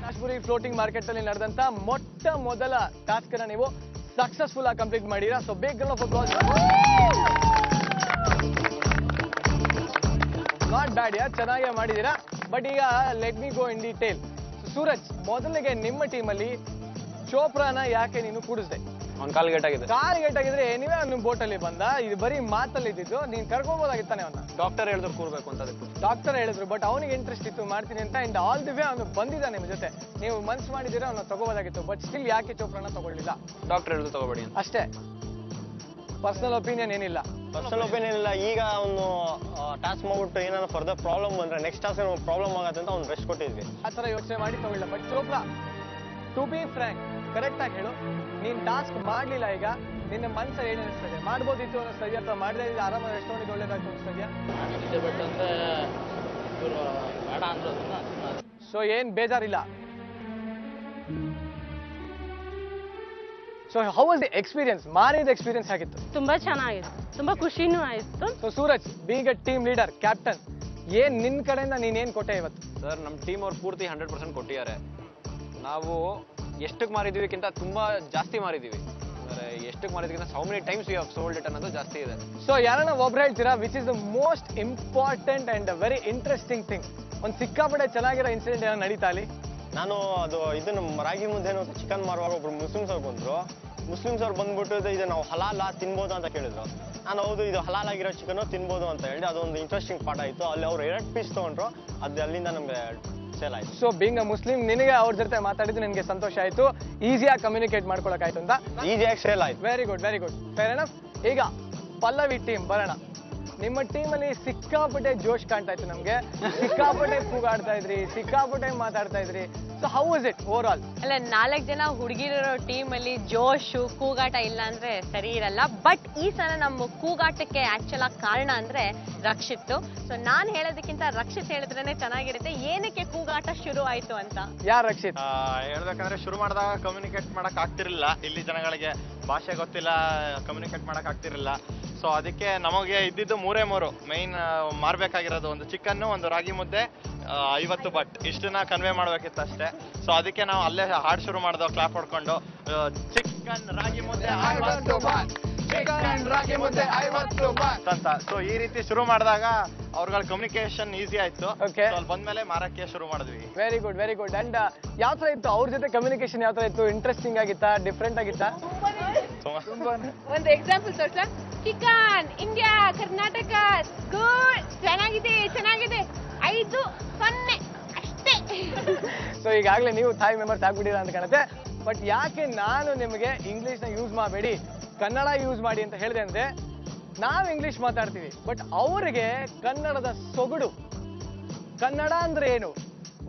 Kashmiri floating market ಅಲ್ಲಿ ನಡೆದಂತ ಮೊಟ್ಟ ಮೊದಲ ಟಾಸ್ಕ್ ಅನ್ನ ನೀವು ಸಕ್ಸಸ್ಫುಲ್ ಆಗಿ ಕಂಪ್ಲೀಟ್ ಮಾಡಿರಾ. So big round of applause. Not bad ya, ಚೆನ್ನಾಗೇ ಮಾಡಿದೀರಾ. ಬಟ್ ಈಗ let me go in detail. Suraj, ಮೊದಲಿಗೆ ನಿಮ್ಮ ಟೀಮಲ್ಲಿ ಚೋಪ್ರಾನ ಯಾಕೆ ನೀನು ಕೂಡಿಸ್ದೆ? ಅವ್ನು ಕಾಲ್ ಗೇಟ್ ಆಗಿದ್ರೆ ನೀವೇ ನಿಮ್ಮ ಬೋಟಲ್ಲಿ ಬಂದ, ಇದು ಬರೀ ಮಾತಲ್ಲಿ ಇದ್ದಿದ್ದು, ನೀನ್ ಕರ್ಕೋಬೋದಾಗಿತ್ತಾನೆ ಅವನ್ನ. ಡಾಕ್ಟರ್ ಹೇಳಿದ್ರು ಕೂರ್ಬೇಕು ಅಂತ. ಡಾಕ್ಟರ್ ಹೇಳಿದ್ರು, ಬಟ್ ಅವನಿಗೆ ಇಂಟ್ರೆಸ್ಟ್ ಇತ್ತು ಮಾಡ್ತೀನಿ ಅಂತ. ಅಂಡ್ ಆಲ್ ದಿ ವೇ ಅವನು ಬಂದಿದ್ದ ನಿಮ್ಮ ಜೊತೆ, ನೀವು ಮನ್ಸು ಮಾಡಿದ್ದೀರಾ ಅವನ್ನ ತಗೋಬೋದಾಗಿತ್ತು. ಬಟ್ ಸ್ಟಿಲ್ ಯಾಕೆ ಚೋಪ್ರಾನ ತಗೊಳ್ಳಿಲ್ಲ? ಡಾಕ್ಟರ್ ಹೇಳಿದ್ರು ತಗೋಬೇಡಿ ಅಷ್ಟೇ, ಪರ್ಸನಲ್ ಒಪಿನಿಯನ್ ಏನಿಲ್ಲ. ಈಗ ಅವನು ಟಾಸ್ಕ್ ಮಾಡ್ಬಿಟ್ಟು ಏನಾದ್ರು ಫರ್ದರ್ ಪ್ರಾಬ್ಲಮ್ ಬಂದ್ರೆ ನೆಕ್ಸ್ಟ್ ಟಾಸ್ಕ್ ಪ್ರಾಬ್ಲಮ್ ಆಗತ್ತೆ ಅಂತ ಅವ್ನು ರೆಸ್ಟ್ ಕೊಟ್ಟಿದ್ವಿ. ಆ ಥರ ಯೋಚನೆ ಮಾಡಿ ತಗೊಳ್ಳ. But Chopra, to be frank, correct ಆಗಿ ಹೇಳು, ನೀನ್ ಟಾಸ್ಕ್ ಮಾಡ್ಲಿಲ್ಲ, ಈಗ ನಿನ್ನ ಮನ್ಸಲ್ಲಿ ಏನ್ ಅನಿಸ್ತದೆ? ಮಾಡ್ಬೋದಿತ್ತು ಅನಿಸ್ತದ್ಯಾ, ಅಥವಾ ಮಾಡದೇ ಇದ್ರೆ ಆರಾಮಾಗಿ ರೆಸ್ಟೋರೆಂಟ್ ಒಳ್ಳೇದಾಗ್ತು ಅನಿಸ್ತದ್ಯಾ? ಸೊ ಏನ್ ಬೇಜಾರಿಲ್ಲ. So how was the experience? ಮಾರಿದ ಎಕ್ಸ್ಪೀರಿಯನ್ಸ್ ಆಗಿತ್ತು? ತುಂಬಾ ಚೆನ್ನಾಗಿತ್ತು, ತುಂಬಾ ಖುಷಿನೂ ಆಯ್ತು. So Suraj, being a team leader, captain, ಏನ್ ನಿನ್ ಕಡೆಯಿಂದ ನೀನೇನ್ ಕೊಟ್ಟೆ ಇವತ್ತು? ಸರ್, ನಮ್ಮ ಟೀಮ್ ಅವ್ರು ಪೂರ್ತಿ 100% ಕೊಟ್ಟಿದ್ದಾರೆ. ನಾವು ಎಷ್ಟಕ್ಕೆ ಮಾರಿದೀವಿಕ್ಕಿಂತ ತುಂಬಾ ಜಾಸ್ತಿ ಮಾರಿದೀವಿ. ಅಂದ್ರೆ ಎಷ್ಟಕ್ಕೆ ಮಾರಿದಕ್ಕಿಂತ how many times you have sold it ಅನ್ನೋದು ಜಾಸ್ತಿ ಇದೆ. ಸೊ ಯಾರನ್ನ ಒಬ್ರು ಹೇಳ್ತೀರಾ which is the most important and very interesting thing? ಒಂದು ಸಿಕ್ಕಾಪಟ್ಟೆ ಚೆನ್ನಾಗಿರೋ ಇನ್ಸಿಡೆಂಟ್ ಏನೋ ನಡೀತಾ ಅಲ್ಲಿ? ನಾನು ಇದನ್ನು ರಾಗಿ ಮುದ್ದೆ ಚಿಕನ್ ಮಾರುವಾಗ ಒಬ್ರು ಮುಸ್ಲಿಮ್ಸ್ ಅವ್ರು ಬಂದ್ರು. ಮುಸ್ಲಿಮ್ಸ್ ಅವ್ರು ಬಂದ್ಬಿಟ್ಟು ಇದು ನಾವು ಹಲಾಲ ತಿನ್ಬೋದು ಅಂತ ಕೇಳಿದ್ರು. ನಾನು ಹೌದು, ಇದು ಹಲಾಲ್ ಆಗಿರೋ ಚಿಕನ್ ತಿನ್ಬೋದು ಅಂತ ಹೇಳಿ ಅದೊಂದು ಇಂಟ್ರೆಸ್ಟಿಂಗ್ ಪಾಠ ಆಯ್ತು. ಅಲ್ಲಿ ಅವ್ರು 2 ಪೀಸ್ ತಗೊಂಡ್ರು, ಅದು ಅಲ್ಲಿಂದ ನಮ್ಗೆ ಸೇಲ್ ಆಯ್ತು. ಸೊ ಬೀಂಗ್ ಅ ಮುಸ್ಲಿಂ, ನಿನಗೆ ಅವ್ರ ಜೊತೆ ಮಾತಾಡಿದ್ದು ನಿನಗೆ ಸಂತೋಷ ಆಯ್ತು, ಈಸಿಯಾಗಿ ಕಮ್ಯುನಿಕೇಟ್ ಮಾಡ್ಕೊಳಕಾಯ್ತು ಅಂತ? ಈಸಿಯಾಗಿ ಸೇಲ್ ಆಯ್ತು. Very good, very good, fair enough. ಈಗ ಪಲ್ಲವಿ ಟೀಮ್ ಬರೋಣ. ನಿಮ್ಮ ಟೀಮಲ್ಲಿ ಸಿಕ್ಕಾಪಟ್ಟೆ ಜೋಶ್ ಕಾಣ್ತಾ ಇತ್ತು ನಮ್ಗೆ, ಸಿಕ್ಕಾಪಟ್ಟೆ ಕೂಗಾಡ್ತಾ ಇದ್ರಿ, ಸಿಕ್ಕಾಪಟ್ಟೆ ಮಾತಾಡ್ತಾ ಇದ್ರಿ. So how is it over all? ಅಲ್ಲ, 4 ಜನ ಹುಡುಗಿರೋ ಟೀಮ್ ಅಲ್ಲಿ ಜೋಶು ಕೂಗಾಟ ಇಲ್ಲ ಅಂದ್ರೆ ಸರಿ ಇರಲ್ಲ. ಬಟ್ ಈ ಸಲ ನಮ್ಮ ಕೂಗಾಟಕ್ಕೆ ಆಕ್ಚುಲ್ ಆಗಿ ಕಾರಣ ಅಂದ್ರೆ ರಕ್ಷಿತ್. ಸೊ ನಾನ್ ಹೇಳೋದಕ್ಕಿಂತ ರಕ್ಷಿತ್ ಹೇಳಿದ್ರೇನೆ ಚೆನ್ನಾಗಿರುತ್ತೆ. ಏನಕ್ಕೆ ಕೂಗಾಟ ಶುರು ಆಯ್ತು ಅಂತ? ಯಾರು ರಕ್ಷಿತ್? ಹೇಳ್ಬೇಕಂದ್ರೆ ಶುರು ಮಾಡಿದಾಗ ಕಮ್ಯುನಿಕೇಟ್ ಮಾಡಕ್ ಆಗ್ತಿರ್ಲಿಲ್ಲ. ಇಲ್ಲಿ ಜನಗಳಿಗೆ ಭಾಷೆ ಗೊತ್ತಿಲ್ಲ, ಕಮ್ಯುನಿಕೇಟ್ ಮಾಡಕ್ ಆಗ್ತಿರ್ಲಿಲ್ಲ. ಸೊ ಅದಕ್ಕೆ ನಮಗೆ ಇದ್ದಿದ್ದು 3 ಮೈನ್ ಮಾರ್ಬೇಕಾಗಿರೋದು, ಒಂದು ಚಿಕನ್ನು, ಒಂದು ರಾಗಿ ಮುದ್ದೆ, 50 ಬಟ್, ಇಷ್ಟನ್ನ ಕನ್ವೆ ಮಾಡ್ಬೇಕಿತ್ತು ಅಷ್ಟೇ. ಸೊ ಅದಕ್ಕೆ ನಾವು ಅಲ್ಲೇ ಹಾಡ್ ಶುರು ಮಾಡಿದ್ವು ಕ್ಲಾಪ್ ಹೊಡ್ಕೊಂಡು, ಚಿಕನ್ ರಾಗಿ ಮುದ್ದೆ 50 ಬಟ್, ಚಿಕನ್ ರಾಗಿ ಮುದ್ದೆ 50 ಬಟ್ ಅಂತ. ಸೊ ಈ ರೀತಿ ಶುರು ಮಾಡಿದಾಗ ಅವ್ರಗಳ ಕಮ್ಯುನಿಕೇಶನ್ ಈಸಿ ಆಯ್ತು. ಅಲ್ಲಿ ಬಂದ್ಮೇಲೆ ಮಾರಕ್ಕೆ ಶುರು ಮಾಡಿದ್ವಿ. Very good, very good. And ಯಾವ ತರ ಇತ್ತು ಅವ್ರ ಜೊತೆ ಕಮ್ಯುನಿಕೇಶನ್? ಯಾವ ತರ ಇತ್ತು? ಇಂಟ್ರೆಸ್ಟಿಂಗ್ ಆಗಿತ್ತಾ, ಡಿಫ್ರೆಂಟ್ ಆಗಿತ್ತಾ? ಒಂದು ಎಕ್ಸಾಂಪಲ್ ತೋರ್ಸ. ಚಿಕನ್ ಇಂಡಿಯಾ ಕರ್ನಾಟಕ ಗುಡ್, ಚೆನ್ನಾಗಿದೆ 5-0 ಅಷ್ಟೇ. ಸೊ ಈಗಾಗಲೇ ನೀವು ಥಾಯ್ ಮೆಂಬರ್ಸ್ ಆಗ್ಬಿಟ್ಟಿರ ಅಂತ ಕಾಣುತ್ತೆ. ಬಟ್ ಯಾಕೆ ನಾನು ನಿಮಗೆ ಇಂಗ್ಲಿಷ್ನ ಯೂಸ್ ಮಾಡಬೇಡಿ, ಕನ್ನಡ ಯೂಸ್ ಮಾಡಿ ಅಂತ ಹೇಳಿದೆ ಅಂದ್ರೆ, ನಾವು ಇಂಗ್ಲಿಷ್ ಮಾತಾಡ್ತೀವಿ, ಬಟ್ ಅವರಿಗೆ ಕನ್ನಡದ ಸೊಗಡು, ಕನ್ನಡ ಅಂದ್ರೆ ಏನು,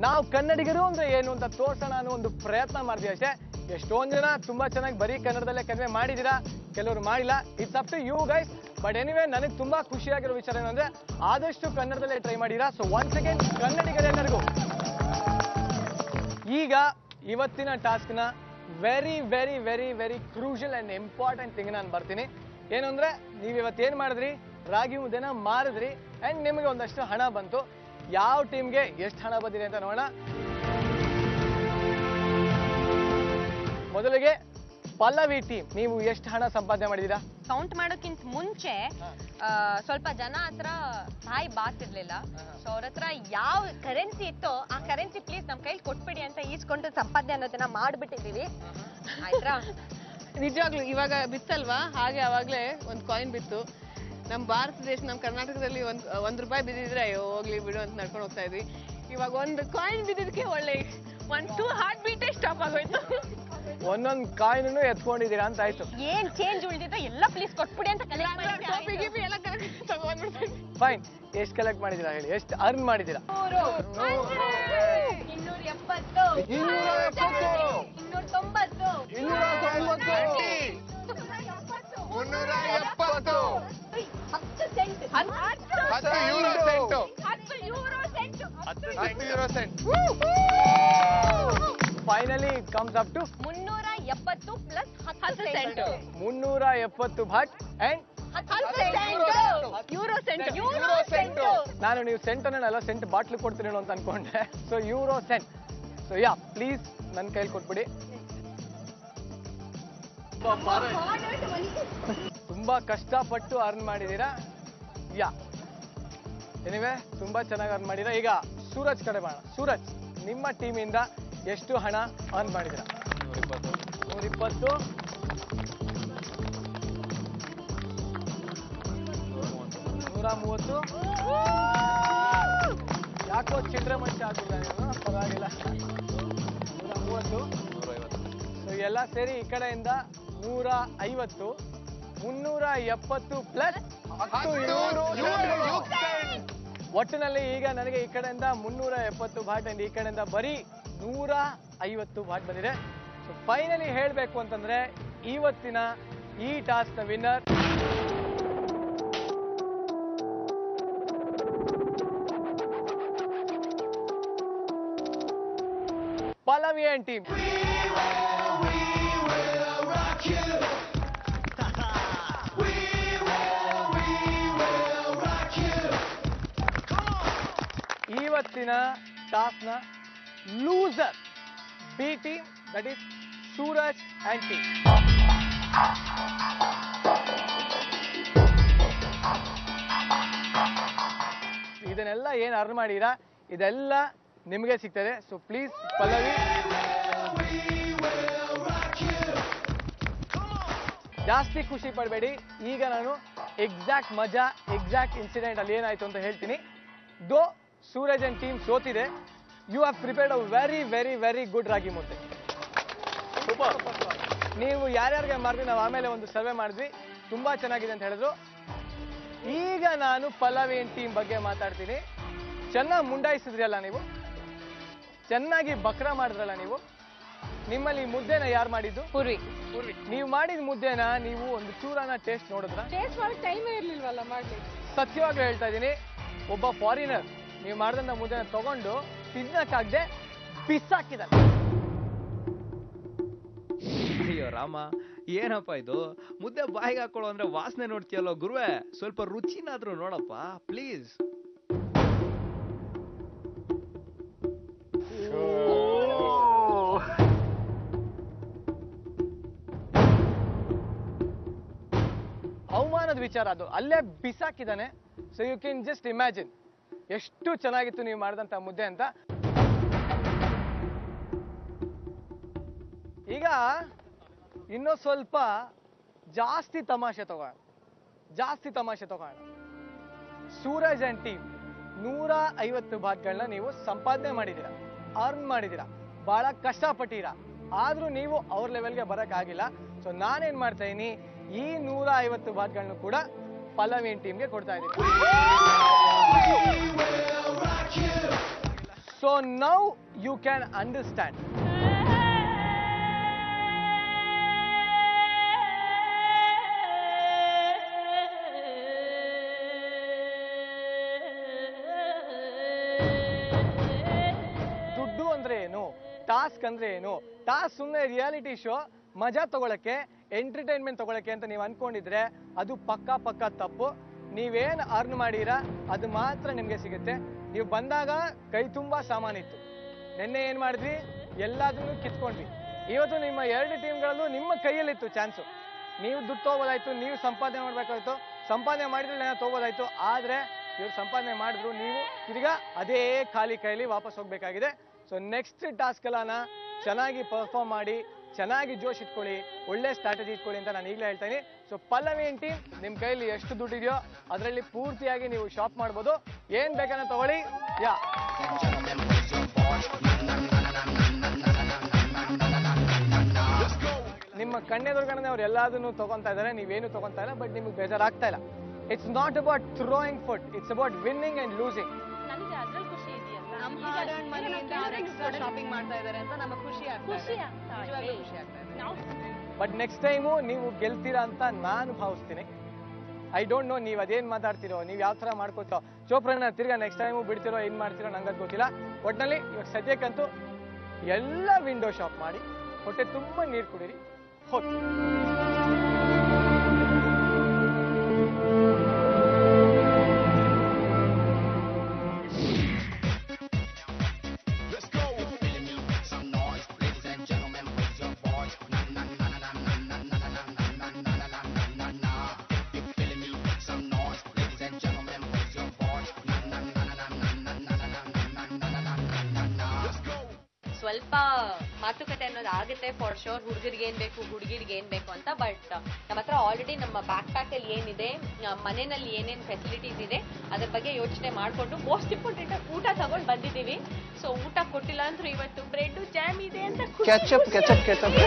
ನಾವು ಕನ್ನಡಿಗರು ಅಂದ್ರೆ ಏನು ಅಂತ ತೋರ್ಸೋಣ ಅನ್ನೋ ಒಂದು ಪ್ರಯತ್ನ ಮಾಡ್ತೀವಿ ಅಷ್ಟೇ. ಎಷ್ಟೊಂದು ಜನ ತುಂಬಾ ಚೆನ್ನಾಗಿ ಬರೀ ಕನ್ನಡದಲ್ಲೇ ಕನ್ವೆ ಮಾಡಿದ್ದೀರಾ, ಕೆಲವರು ಮಾಡಿಲ್ಲ. It's up to you guys. But anyway, ನನಗೆ ತುಂಬಾ ಖುಷಿಯಾಗಿರೋ ವಿಚಾರ ಏನಂದ್ರೆ ಆದಷ್ಟು ಕನ್ನಡದಲ್ಲೇ ಟ್ರೈ ಮಾಡಿರಾ. ಸೊ ಒನ್ಸ್ ಅಗೇನ್ ಕನ್ನಡಿಗರೆಲ್ಲರಿಗೂ ಈಗ ಇವತ್ತಿನ ಟಾಸ್ಕ್ನ very very very very crucial and important thing ನಾನು ಬರ್ತೀನಿ. ಏನು ಅಂದ್ರೆ, ನೀವು ಇವತ್ತೇನು ಮಾಡಿದ್ರಿ, ರಾಗಿ ಮುದ್ದೆನ ಮಾರಿದ್ರಿ ಅಂಡ್ ನಿಮಗೆ ಒಂದಷ್ಟು ಹಣ ಬಂತು. ಯಾವ ಟೀಮ್ಗೆ ಎಷ್ಟು ಹಣ ಬಂದಿದೆ ಅಂತ ನೋಡೋಣ. ಮೊದಲಿಗೆ ಪಲ್ಲವಿ ಟೀಮ್, ನೀವು ಎಷ್ಟು ಹಣ ಸಂಪಾದನೆ ಮಾಡಿದೀರಾ? ಕೌಂಟ್ ಮಾಡೋಕ್ಕಿಂತ ಮುಂಚೆ ಸ್ವಲ್ಪ ಜನ ಹತ್ರ ಬಾಯಿ ಬಾತಿರ್ಲಿಲ್ಲ. ಸೊ ಅವ್ರ ಹತ್ರ ಯಾವ ಕರೆನ್ಸಿ ಇತ್ತೋ ಆ ಕರೆನ್ಸಿ ಪ್ಲೀಸ್ ನಮ್ ಕೈಲಿ ಕೊಟ್ಬಿಡಿ ಅಂತ ಈಸ್ಕೊಂಡು ಸಂಪಾದನೆ ಅನ್ನೋದನ್ನ ಮಾಡ್ಬಿಟ್ಟಿದೀವಿ. ಆಯ್ತಾ? ನಿಜವಾಗ್ಲು ಇವಾಗ ಬಿತ್ತಲ್ವಾ, ಹಾಗೆ ಅವಾಗ್ಲೇ ಒಂದು ಕಾಯಿನ್ ಬಿತ್ತು. ನಮ್ಮ ಭಾರತ ದೇಶ, ನಮ್ಮ ಕರ್ನಾಟಕದಲ್ಲಿ ₹1 ಬಿದ್ದಿದ್ರೆ ಅಯ್ಯೋ ಹೋಗ್ಲಿ ಬಿಡು ಅಂತ ನಡ್ಕೊಂಡು ಹೋಗ್ತಾ ಇದ್ವಿ. ಇವಾಗ ಒಂದು ಕಾಯಿನ್ ಬಿದ್ದಿದ್ದಕ್ಕೆ ಒಳ್ಳೆ 1-2 ಹಾರ್ಟ್ ಬೀಟೇ ಸ್ಟಾಪ್ ಆಗೋಯ್ತು. ಒಂದೊಂದು ಕಾಯಿನೂ ಎತ್ಕೊಂಡಿದ್ದೀರಾ ಅಂತ ಆಯ್ತು. ಏನ್ ಚೇಂಜ್ ಉಳಿದಿತ್ತು ಎಲ್ಲ ಪ್ಲೀಸ್ ಕೊಟ್ಬಿಡಿ ಅಂತ ಫೈನ್. ಎಷ್ಟು ಕಲೆಕ್ಟ್ ಮಾಡಿದೀರಾ ಹೇಳಿ, ಎಷ್ಟು ಅರ್ನ್ ಮಾಡಿದೀರಾ? 10 finally comes up to 370 plus 10 cent. 370 but and 10 cent euro cent. ನಾನು ನೀವು ಸೆಂಟ್ ಅನ್ನಲ್ಲ ಸೆಂಟ್ ಬಾಟ್ಲು ಕೊಡ್ತೀನಿ ಅಂತ ಅನ್ಕೊಂಡೆ. So euro cent. So ya please ನನ್ನ ಕೈಲಿ ಕೊಟ್ಬಿಡಿ. ತುಂಬಾ ಕಷ್ಟಪಟ್ಟು ಅರ್ನ್ ಮಾಡಿದೀರಾ. ಯಾ ಎನಿವೆ ತುಂಬಾ ಚೆನ್ನಾಗಿ ಅರ್ನ್ ಮಾಡಿದೀರಾ. ಈಗ ಸೂರಜ್ ಕಡೆ ಮಾಡೋಣ. ಸೂರಜ್, ನಿಮ್ಮ ಟೀಮಿಂದ ಎಷ್ಟು ಹಣ ಅರ್ನ್ ಮಾಡಿದೀರಾ? 120, 130. ಯಾಕೋ ಚಿಲ್ಲರೆ ಮನುಷ್ಯ ಆಗ್ಬಿಡ್ತಾನೆ ನೀನು, ಪರವಾಗಿಲ್ಲ. 130. ಸೊ ಎಲ್ಲ ಸೇರಿ ಈ ಕಡೆಯಿಂದ 150, 370 ಪ್ಲಸ್ 10 ಒಟ್ಟಿನಲ್ಲಿ ಈಗ ನನಗೆ ಈ ಕಡೆಯಿಂದ 370 ಬಾಟ್ ಅಂಡ್ ಈ ಕಡೆಯಿಂದ ಬರೀ 150 ಬಾಟ್ ಬಂದಿದೆ. ಸೊ ಫೈನಲಿ ಹೇಳಬೇಕು ಅಂತಂದ್ರೆ ಇವತ್ತಿನ ಈ ಟಾಸ್ಕ್ ನ ವಿನ್ನರ್ ಪಲ್ಲವಿ ಅಂಡ್ ಟೀಮ್. ಇವತ್ತಿನ ಟಾಸ್ಕ್ ನ loser B team, that is Suraj and team. ಇದನ್ನೆಲ್ಲ ಏನ್ ಅರ್ನ್ ಮಾಡಿರಾ ಇದೆಲ್ಲ ನಿಮಗೆ ಸಿಗ್ತದೆ. ಸೊ ಪ್ಲೀಸ್ ಪಲ್ಲವಿ, ಜಾಸ್ತಿ ಖುಷಿ ಪಡಬೇಡಿ. ಈಗ ನಾನು ಎಕ್ಸಾಕ್ಟ್ ಮಜಾ, ಎಕ್ಸಾಕ್ಟ್ ಇನ್ಸಿಡೆಂಟ್ ಅಲ್ಲಿ ಏನಾಯ್ತು ಅಂತ ಹೇಳ್ತೀನಿ. ದೋ ಸೂರಜ್ ಅಂಡ್ ಟೀಮ್ ಸೋತಿದೆ, you have prepared a very very very good ragi mudde. ನೀವು ಯಾರ್ಯಾರಿಗೆ ಮಾಡಿದ್ವಿ ನಾವು ಆಮೇಲೆ ಒಂದು ಸರ್ವೆ ಮಾಡಿದ್ವಿ, ತುಂಬಾ ಚೆನ್ನಾಗಿದೆ ಅಂತ ಹೇಳಿದ್ರು. ಈಗ ನಾನು ಪಲ್ಲವಿ ಅಂಡ್ ಟೀಮ್ ಬಗ್ಗೆ ಮಾತಾಡ್ತೀನಿ. ಚೆನ್ನಾಗಿ ಮುಂಡಾಯಿಸಿದ್ರಲ್ಲ ನೀವು, ಚೆನ್ನಾಗಿ ಬಕ್ರ ಮಾಡಿದ್ರಲ್ಲ ನೀವು. ನಿಮ್ಮಲ್ಲಿ ಈ ಮುದ್ದೆನ ಯಾರು ಮಾಡಿದ್ದು? ಪೂರ್ವಿ. ನೀವು ಮಾಡಿದ ಮುದ್ದೆನ ನೀವು ಒಂದು ಚೂರನ ಟೇಸ್ಟ್ ನೋಡಿದ್ರ? ಟೇಸ್ಟ್ ಮಾಡಕ್ ಟೈಮೇ ಇರ್ಲಿಲ್ವಲ್ಲ ಮಾಡ್ಲಿ. ಸತ್ಯವಾಗ್ಲೂ ಹೇಳ್ತಾ ಇದ್ದೀನಿ, ಒಬ್ಬ ಫಾರಿನರ್ ನೀವು ಮಾಡಿದಂತ ಮುದ್ದೆನ ತಗೊಂಡು ತಿನ್ನಕ್ಕಾಗದೆ ಬಿಸಾಕಿದಾರೆ. ಅಯ್ಯೋ ರಾಮ, ಏನಪ್ಪ ಇದು? ಮುದ್ದೆ ಬಾಯಿಗೆ ಹಾಕೊಳ್ಳೋ ಅಂದ್ರೆ ವಾಸನೆ ನೋಡ್ತೀಯಲ್ಲೋ ಗುರುವೆ, ಸ್ವಲ್ಪ ರುಚಿನಾದ್ರೂ ನೋಡಪ್ಪ ಪ್ಲೀಸ್. ಅವಮಾನದ ವಿಚಾರ ಅದು, ಅಲ್ಲೇ ಬಿಸಾಕಿದಾನೆ. So you can just imagine ಎಷ್ಟು ಚೆನ್ನಾಗಿತ್ತು ನೀವು ಮಾಡಿದಂತ ಮುದ್ದೆ ಅಂತ. ಈಗ ಇನ್ನೂ ಸ್ವಲ್ಪ ಜಾಸ್ತಿ ತಮಾಷೆ ತಗೋಣ. ಸೂರಜ್ ಅಂಡ್ ಟೀಮ್ 150 ಬಾಟ್ಗಳನ್ನ ನೀವು ಸಂಪಾದನೆ ಮಾಡಿದ್ದೀರಾ, ಅರ್ನ್ ಮಾಡಿದ್ದೀರಾ, ಬಹಳ ಕಷ್ಟಪಟ್ಟಿರಾ. ಆದ್ರೂ ನೀವು ಅವ್ರ ಲೆವೆಲ್ಗೆ ಬರಕ್ ಆಗಿಲ್ಲ. ಸೊ ನಾನೇನ್ ಮಾಡ್ತಾ ಇದೀನಿ, ಈ 150 ಬಾಟ್ಗಳನ್ನು ಕೂಡ ಪಲ್ಲವಿ ಟೀಮ್ಗೆ ಕೊಡ್ತಾ ಇದ್ದೀನಿ. So now you can understand. ದುಡ್ಡು ಅಂದ್ರೆ ಏನು, ಟಾಸ್ಕ್ ಅಂದ್ರೆ ಏನು. ಟಾಸ್ಕ್ ಸುಮ್ಮನೆ ರಿಯಾಲಿಟಿ ಶೋ ಮಜಾ ತಗೊಳಕ್ಕೆ, ಎಂಟರ್ಟೈನ್ಮೆಂಟ್ ತಗೊಳಕ್ಕೆ ಅಂತ ನೀವು ಅನ್ಕೊಂಡಿದ್ರೆ ಅದು ಪಕ್ಕ ತಪ್ಪು. ನೀವೇನ್ ಅರ್ನ್ ಮಾಡೀರಾ ಅದು ಮಾತ್ರ ನಿಮ್ಗೆ ಸಿಗುತ್ತೆ. ನೀವು ಬಂದಾಗ ಕೈ ತುಂಬಾ ಸಾಮಾನಿತ್ತು. ನಿನ್ನೆ ಏನ್ ಮಾಡಿದ್ವಿ, ಎಲ್ಲದನ್ನು ಕಿತ್ಕೊಂಡ್ವಿ. ಇವತ್ತು ನಿಮ್ಮ 2 ಟೀಮ್ಗಳಲ್ಲೂ ನಿಮ್ಮ ಕೈಯಲ್ಲಿತ್ತು ಚಾನ್ಸು. ನೀವು ದುಡ್ಡು ತಗೋಬೋದಾಯ್ತು, ನೀವು ಸಂಪಾದನೆ ಮಾಡ್ಬೇಕಾಯ್ತು, ಸಂಪಾದನೆ ಮಾಡಿದ್ರೆ ತಗೋಬೋದಾಯ್ತು. ಆದ್ರೆ ಇವ್ರು ಸಂಪಾದನೆ ಮಾಡಿದ್ರು, ನೀವು ತಿರ್ಗಾ ಅದೇ ಖಾಲಿ ಕೈಲಿ ವಾಪಸ್ ಹೋಗ್ಬೇಕಾಗಿದೆ. ಸೊ ನೆಕ್ಸ್ಟ್ ಟಾಸ್ಕ್ ಎಲ್ಲ ಚೆನ್ನಾಗಿ ಪರ್ಫಾರ್ಮ್ ಮಾಡಿ, ಚೆನ್ನಾಗಿ ಜೋಶ್ ಇಟ್ಕೊಳ್ಳಿ, ಒಳ್ಳೆ ಸ್ಟ್ರಾಟಜಿ ಇಟ್ಕೊಳ್ಳಿ ಅಂತ ನಾನು ಈಗಲೇ ಹೇಳ್ತೀನಿ. ಸೊ ಪಲ್ಲವಿ ಟೀಮ್, ನಿಮ್ ಕೈಲಿ ಎಷ್ಟು ದುಡ್ಡಿದೆಯೋ ಅದರಲ್ಲಿ ಪೂರ್ತಿಯಾಗಿ ನೀವು ಶಾಪ್ ಮಾಡ್ಬೋದು. ಏನ್ ಬೇಕನ್ನ ತಗೊಳ್ಳಿ. ಯಾ ನಿಮ್ಮ ಕಣ್ಣೆದುರುಗಡೆ ಅವ್ರು ಎಲ್ಲದನ್ನು ತಗೊಂತಾ ಇದ್ದಾರೆ, ನೀವೇನು ತಗೊಂತಾ ಇಲ್ಲ. ಬಟ್ ನಿಮ್ಗೆ ಬೇಜಾರಾಗ್ತಾ ಇಲ್ಲ. It's not about throwing food, it's about winning and losing. ನನಗೆ ಅದ್ರಲ್ಲಿ ಖುಷಿ ಇದೆಯಲ್ಲ, ನಮ್ಮ ಹಾರ್ಡ್ ಅರ್ನ್ ಮನಿಯಿಂದ ಅವ್ರು ಎಕ್ಸ್ಟ್ರಾ ಶಾಪಿಂಗ್ ಮಾಡ್ತಾ ಇದ್ದಾರೆ ಅಂತ ನಮಗೆ ಖುಷಿ ಆಗ್ತಾ ಇದೆ. ಬಟ್ ನೆಕ್ಸ್ಟ್ ಟೈಮು ನೀವು ಗೆಲ್ತೀರಾ ಅಂತ ನಾನು ಭಾವಿಸ್ತೀನಿ. ಐ ಡೋಂಟ್ ನೋ ನೀವು ಅದೇನ್ ಮಾತಾಡ್ತಿರೋ, ನೀವು ಯಾವ ತರ ಮಾಡ್ಕೋತೀರೋ. ಚೋಪ್ರನ್ನ ತಿರ್ಗಾ ನೆಕ್ಸ್ಟ್ ಟೈಮು ಬಿಡ್ತಿರೋ, ಏನ್ ಮಾಡ್ತಿರೋ ನಂಗದು ಗೊತ್ತಿಲ್ಲ. ಒಟ್ನಲ್ಲಿ ಇವಾಗ ಸದ್ಯಕ್ಕಂತೂ ಎಲ್ಲ ವಿಂಡೋ ಶಾಪ್ ಮಾಡಿ, ಹೊಟ್ಟೆ ತುಂಬಾ ನೀರು ಕುಡೀರಿ, ಹೋಗಿ. ಸ್ವಲ್ಪ ಮಾತುಕತೆ ಅನ್ನೋದು ಆಗುತ್ತೆ ಫಾರ್ ಶೋರ್, ಹುಡುಗರಿಗೆ ಏನ್ ಬೇಕು ಹುಡುಗಿರಿಗೆ ಏನ್ ಬೇಕು ಅಂತ. ಬಟ್ ನಮ್ಮ ಹತ್ರ ಆಲ್ರೆಡಿ ನಮ್ಮ ಬ್ಯಾಕ್ ಪ್ಯಾಕ್ ಅಲ್ಲಿ ಏನಿದೆ, ಮನೆಯಲ್ಲಿ ಏನೇನ್ ಫೆಸಿಲಿಟೀಸ್ ಇದೆ ಅದ್ರ ಬಗ್ಗೆ ಯೋಚನೆ ಮಾಡ್ಕೊಂಡು ಮೋಸ್ಟ್ ಇಂಪಾರ್ಟೆಂಟ್ ಊಟ ತಗೊಂಡ್ ಬಂದಿದೀವಿ. ಸೊ ಊಟ ಕೊಟ್ಟಿಲ್ಲ ಅಂದ್ರೂ ಇವತ್ತು ಬ್ರೆಡ್ ಜಾಮ್ ಇದೆ ಅಂತ ಕೆಚಪ್ ಕೆಚಪ್ ಕೆಚಪ್